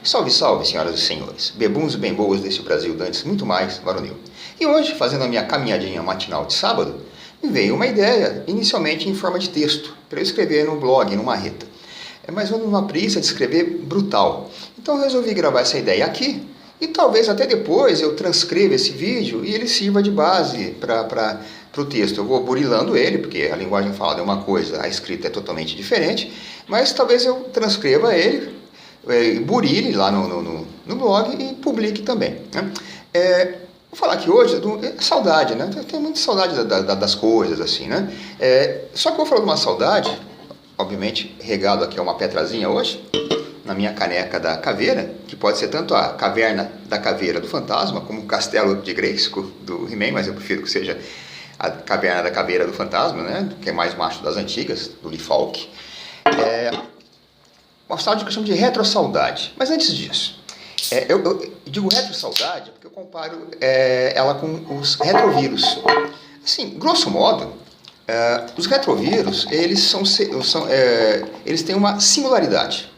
Salve, salve, senhoras e senhores, bebuns e bem boas desse Brasil dantes muito mais varonil. E hoje, fazendo a minha caminhadinha matinal de sábado, me veio uma ideia, inicialmente em forma de texto, para eu escrever no blog, no Marreta. Mas eu numa preguiça de escrever brutal. Então eu resolvi gravar essa ideia aqui, e talvez até depois eu transcreva esse vídeo e ele sirva de base para o texto. Eu vou burilando ele, porque a linguagem falada é uma coisa, a escrita é totalmente diferente, mas talvez eu transcreva ele, burile lá no blog e publique também, né? Vou falar aqui hoje do saudade, né? Eu tenho muita saudade das coisas, assim, né? Só que eu vou falar de uma saudade, obviamente regado aqui a uma petrazinha hoje, na minha caneca da caveira, que pode ser tanto a caverna da caveira do fantasma, como o castelo de Grayskull do He-Man, mas eu prefiro que seja a caverna da caveira do fantasma, né? Que é mais macho das antigas, do Lee Falk. Uma saudade que eu chamo de retrossaudade. Mas antes disso, eu digo retrossaudade porque eu comparo ela com os retrovírus. Assim, grosso modo, os retrovírus, eles têm uma singularidade.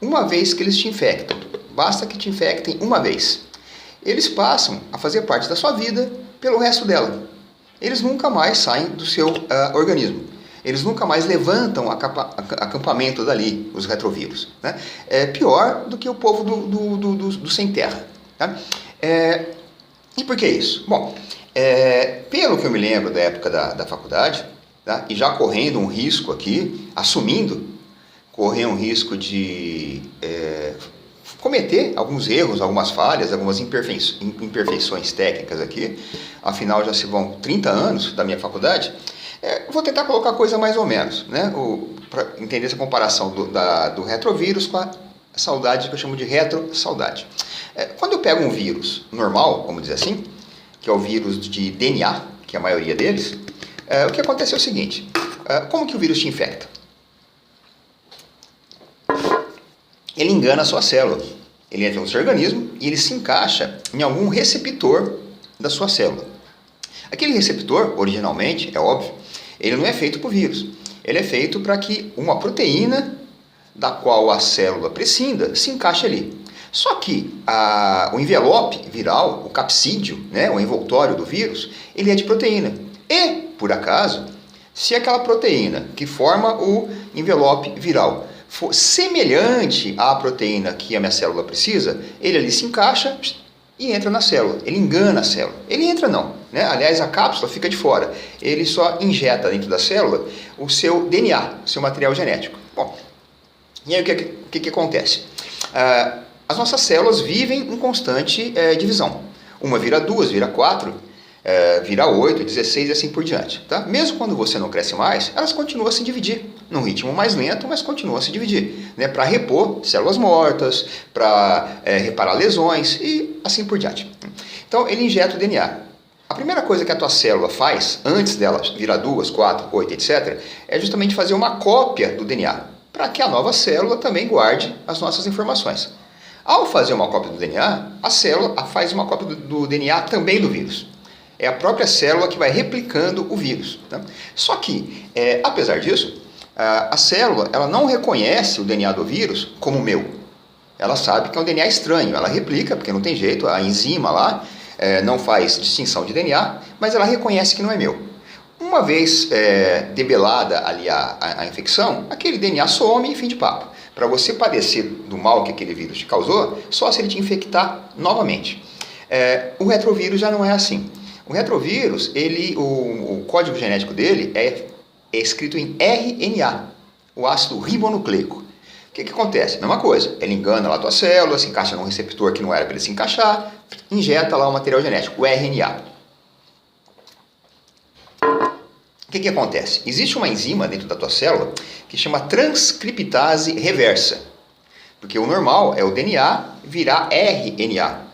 Uma vez que eles te infectam, basta que te infectem uma vez, eles passam a fazer parte da sua vida pelo resto dela. Eles nunca mais saem do seu organismo. Eles nunca mais levantam acampamento dali, os retrovírus, né? É pior do que o povo do sem terra, tá? E por que isso? Bom, pelo que eu me lembro da época da faculdade, tá? E já correndo um risco aqui, correr um risco de cometer alguns erros, algumas falhas, algumas imperfeições técnicas aqui, afinal já se vão 30 anos da minha faculdade. Vou tentar colocar a coisa mais ou menos, né? Para entender essa comparação do retrovírus com a saudade que eu chamo de retrossaudade. Quando eu pego um vírus normal, vamos dizer assim, que é o vírus de DNA, que é a maioria deles, o que acontece é o seguinte: como que o vírus te infecta? Ele engana a sua célula. Ele entra no seu organismo e ele se encaixa em algum receptor da sua célula. Aquele receptor, originalmente, é óbvio, ele não é feito para o vírus. Ele é feito para que uma proteína da qual a célula prescinda se encaixe ali. Só que o envelope viral, o capsídeo, né, o envoltório do vírus, ele é de proteína. E, por acaso, se aquela proteína que forma o envelope viral for semelhante à proteína que a minha célula precisa, ele ali se encaixa e entra na célula. Ele engana a célula. Ele entra não, né? Aliás, a cápsula fica de fora. Ele só injeta dentro da célula o seu DNA, o seu material genético. Bom, e aí o que acontece? As nossas células vivem em constante divisão. Uma vira 2, vira 4, vira 8, 16 e assim por diante, tá? Mesmo quando você não cresce mais, elas continuam a se dividir, num ritmo mais lento, mas continuam a se dividir, né? Para repor células mortas, para reparar lesões e assim por diante. Então ele injeta o DNA. A primeira coisa que a tua célula faz, antes dela virar 2, 4, 8, etc., é justamente fazer uma cópia do DNA, para que a nova célula também guarde as nossas informações. Ao fazer uma cópia do DNA, a célula faz uma cópia do DNA também do vírus. É a própria célula que vai replicando o vírus, tá? Só que, apesar disso, a célula ela não reconhece o DNA do vírus como meu. Ela sabe que é um DNA estranho, ela replica, porque não tem jeito, a enzima lá não faz distinção de DNA, mas ela reconhece que não é meu. Uma vez debelada ali a infecção, aquele DNA some e fim de papo. Para você padecer do mal que aquele vírus te causou, só se ele te infectar novamente. O retrovírus já não é assim. O retrovírus, o código genético dele é escrito em RNA, o ácido ribonucleico. O que acontece? Mesma coisa, ele engana lá a tua célula, se encaixa num receptor que não era para ele se encaixar, injeta lá o material genético, o RNA. O que acontece? Existe uma enzima dentro da tua célula que chama transcriptase reversa, porque o normal é o DNA virar RNA.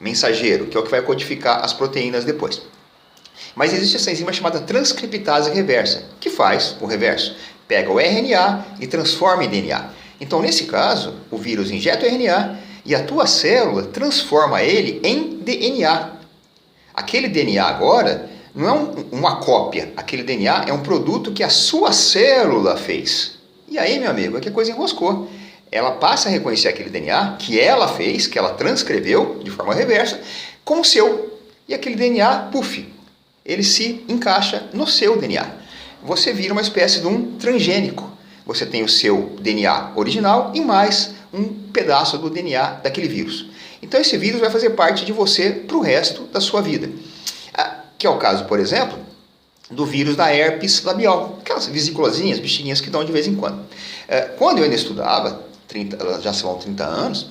Mensageiro, que é o que vai codificar as proteínas depois. Mas existe essa enzima chamada transcriptase reversa, que faz o reverso. Pega o RNA e transforma em DNA. Então, nesse caso, o vírus injeta o RNA e a tua célula transforma ele em DNA. Aquele DNA agora não é uma cópia. Aquele DNA é um produto que a sua célula fez. E aí, meu amigo, é que a coisa enroscou. ela passa a reconhecer aquele DNA que ela fez, que ela transcreveu de forma reversa, como seu. E aquele DNA, puf, ele se encaixa no seu DNA. Você vira uma espécie de um transgênico. Você tem o seu DNA original e mais um pedaço do DNA daquele vírus. Então esse vírus vai fazer parte de você para o resto da sua vida. Que é o caso, por exemplo, do vírus da herpes labial. Aquelas vesículazinhas, bexiguinhas que dão de vez em quando. Quando eu ainda estudava, já são 30 anos,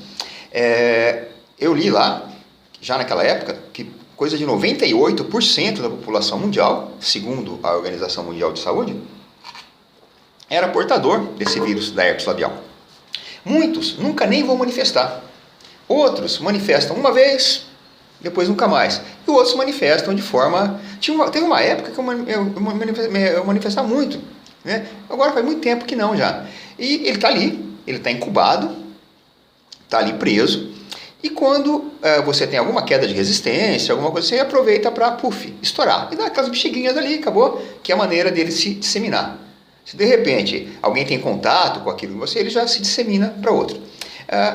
eu li lá, já naquela época, que coisa de 98% da população mundial, segundo a Organização Mundial de Saúde, era portador desse vírus da herpes labial. Muitos nunca nem vão manifestar. Outros manifestam uma vez, depois nunca mais. E outros manifestam de forma... Teve uma época que eu manifestava muito. Né? Agora faz muito tempo que não já. E ele está ali, ele está incubado, está ali preso. E quando você tem alguma queda de resistência, alguma coisa, você aproveita para, estourar. E dá aquelas bexiguinhas ali, acabou, que é a maneira dele se disseminar. Se de repente alguém tem contato com aquilo em você, ele já se dissemina para outro.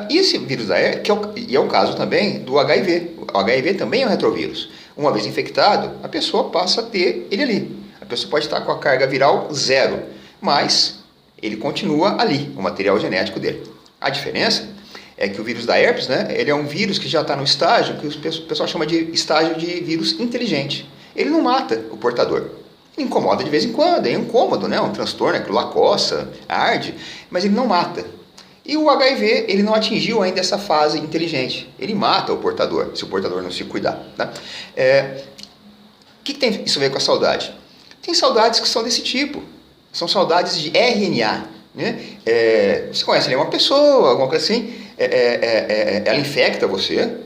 E esse vírus da herpes, é o caso também do HIV. O HIV também é um retrovírus. Uma vez infectado, a pessoa passa a ter ele ali. A pessoa pode estar com a carga viral 0, mas ele continua ali, o material genético dele. A diferença é que o vírus da herpes, né, ele é um vírus que já está no estágio que o pessoal chama de estágio de vírus inteligente. Ele não mata o portador. Ele incomoda de vez em quando, é um incômodo, né, um transtorno, aquilo lá coça, arde, mas ele não mata. E o HIV, ele não atingiu ainda essa fase inteligente. Ele mata o portador, se o portador não se cuidar. Tá? O que tem isso a ver com a saudade? Tem saudades que são desse tipo. São saudades de RNA. Né? Você conhece ali uma pessoa, alguma coisa assim, ela infecta você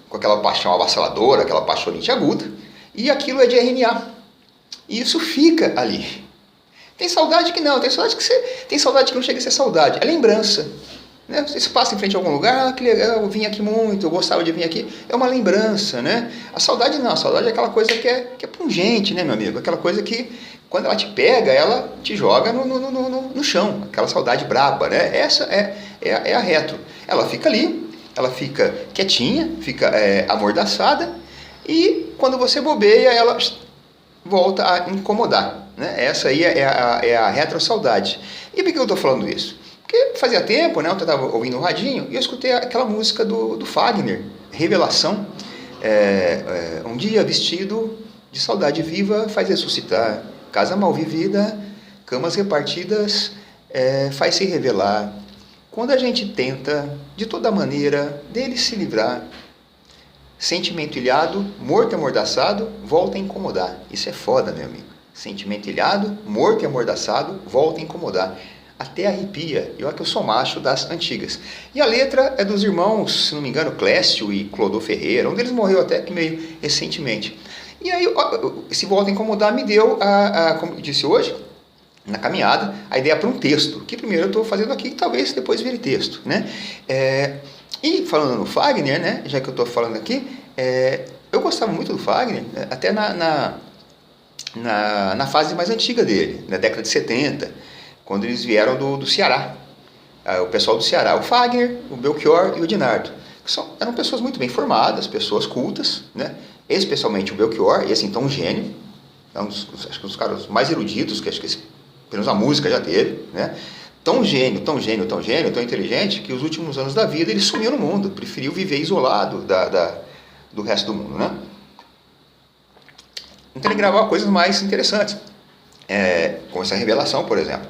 com aquela paixão avassaladora, aquela paixonite aguda, e aquilo é de RNA. E isso fica ali. Tem saudade que não, tem saudade que não chega a ser saudade, é lembrança. Né? Você passa em frente a algum lugar, que legal, eu vim aqui muito, eu gostava de vir aqui, é uma lembrança, né? A saudade não, a saudade é aquela coisa que é pungente, né, meu amigo? Aquela coisa que, quando ela te pega, ela te joga no chão, aquela saudade braba, né? Essa é a retro. Ela fica ali, ela fica quietinha, fica amordaçada, e quando você bobeia, ela volta a incomodar. Né? Essa aí é a retrossaudade. E por que eu estou falando isso? Porque fazia tempo, né, eu estava ouvindo um radinho e eu escutei aquela música do Fagner, Revelação. Um dia vestido de saudade viva faz ressuscitar, casa mal vivida, camas repartidas, faz se revelar. Quando a gente tenta, de toda maneira, dele se livrar, sentimento ilhado, morto e amordaçado, volta a incomodar. Isso é foda, meu amigo. Sentimento ilhado, morto e amordaçado, volta a incomodar. Até arrepia. E olha que eu sou macho das antigas. E a letra é dos irmãos, se não me engano, Clécio e Clodô Ferreira. Um deles morreu até que meio recentemente. E aí, esse volta a incomodar me deu, como eu disse hoje, na caminhada, a ideia para um texto. Que primeiro eu estou fazendo aqui, talvez depois vire texto. Né? E falando no Fagner, né, já que eu estou falando aqui, eu gostava muito do Fagner, até na fase mais antiga dele, na década de 70, quando eles vieram do Ceará, o pessoal do Ceará, o Fagner, o Belchior e o Dinardo, que eram pessoas muito bem formadas, pessoas cultas, né? Especialmente o Belchior, esse então um gênio, acho que um dos caras mais eruditos, que acho que pelo menos a música já teve, né? Tão gênio, tão inteligente, que os últimos anos da vida ele sumiu no mundo, preferiu viver isolado do resto do mundo, né? Então ele gravava coisas mais interessantes, como essa Revelação, por exemplo.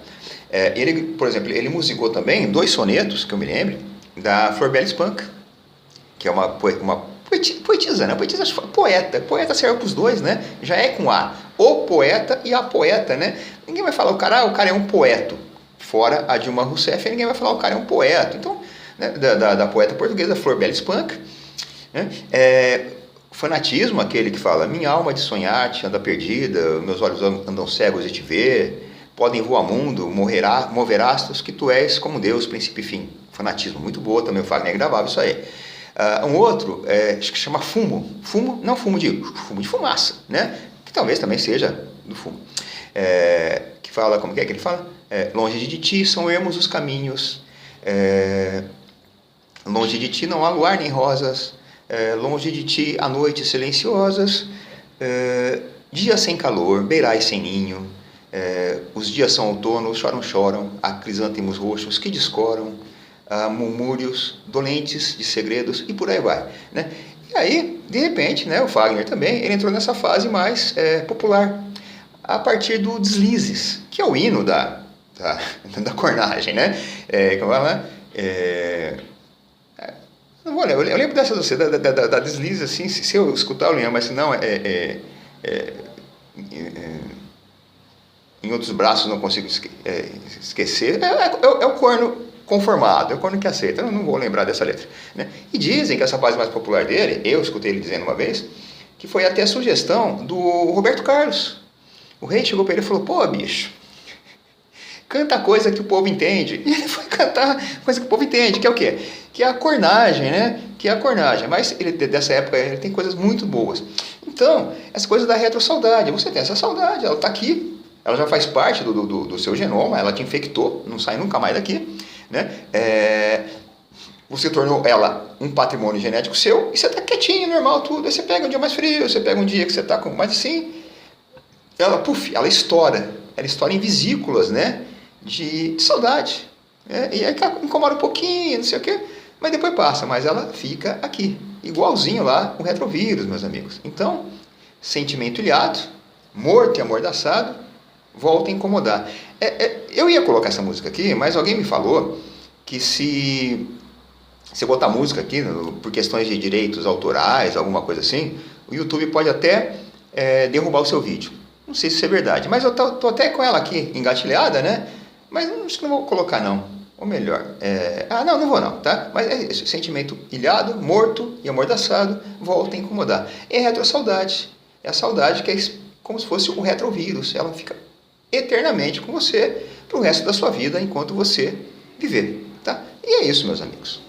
Ele musicou também 2 sonetos, que eu me lembro, da Florbela Spunk, que é uma poetisa, né? Poetisa, poeta serve para os dois, né? Já é com A, o poeta e a poeta, né? Ninguém vai falar o cara é um poeta. Fora a Dilma Rousseff, ninguém vai falar o cara é um poeta. Então, né, da poeta portuguesa Florbela Spunk, né? Fanatismo, aquele que fala: minha alma de sonhar-te anda perdida, meus olhos andam cegos de te ver, podem voar mundo, moverastos, que tu és como Deus, princípio e fim. Fanatismo, muito boa também, o Fagner gravava isso aí. Um outro, acho que chama Fumo, não fumo de fumaça, né? Que talvez também seja do fumo. Que fala, como que ele fala? Longe de ti são ermos os caminhos, Longe de ti não há luar nem rosas, longe de ti há noites silenciosas, dias sem calor, beirais sem ninho, os dias são outono, choram, choram, há crisântemos roxos que descoram, há murmúrios dolentes de segredos e por aí vai, né? E aí, de repente, né, o Fagner também, ele entrou nessa fase mais popular, a partir do Deslizes, que é o hino da cornagem, né? Não vou lembrar, eu lembro dessa da Deslize, assim, se eu escutar eu lembro, mas se não, em outros braços não consigo esquecer, é o corno conformado, é o corno que aceita, eu não vou lembrar dessa letra, né? E dizem que essa fase mais popular dele, eu escutei ele dizendo uma vez, que foi até a sugestão do Roberto Carlos. O rei chegou para ele e falou: pô, bicho, canta coisa que o povo entende. E ele foi cantar coisa que o povo entende, que é o quê? Que é a cornagem, né? Que é a cornagem. Mas ele, dessa época ele tem coisas muito boas. Então, essa coisa da retrossaudade. Você tem essa saudade, ela está aqui, ela já faz parte do seu genoma, ela te infectou, não sai nunca mais daqui, né? Você tornou ela um patrimônio genético seu e você está quietinho, normal, tudo. Aí você pega um dia mais frio, você pega um dia que você está com... Mas assim, ela estoura em vesículas, né? De saudade. E aí incomoda um pouquinho, não sei o quê, mas depois passa, mas ela fica aqui, igualzinho lá o retrovírus, meus amigos. Então, sentimento ilhado, morto e amordaçado, volta a incomodar. Eu ia colocar essa música aqui, mas alguém me falou que se botar música aqui, por questões de direitos autorais, alguma coisa assim, o YouTube pode até derrubar o seu vídeo. Não sei se isso é verdade, mas eu tô até com ela aqui engatilhada, né? Mas acho que não vou colocar não. Ou melhor, não vou não, tá? Mas é isso, sentimento ilhado, morto e amordaçado, volta a incomodar. É retrossaudade. É a saudade que é como se fosse um retrovírus. Ela fica eternamente com você pro resto da sua vida enquanto você viver, tá? E é isso, meus amigos.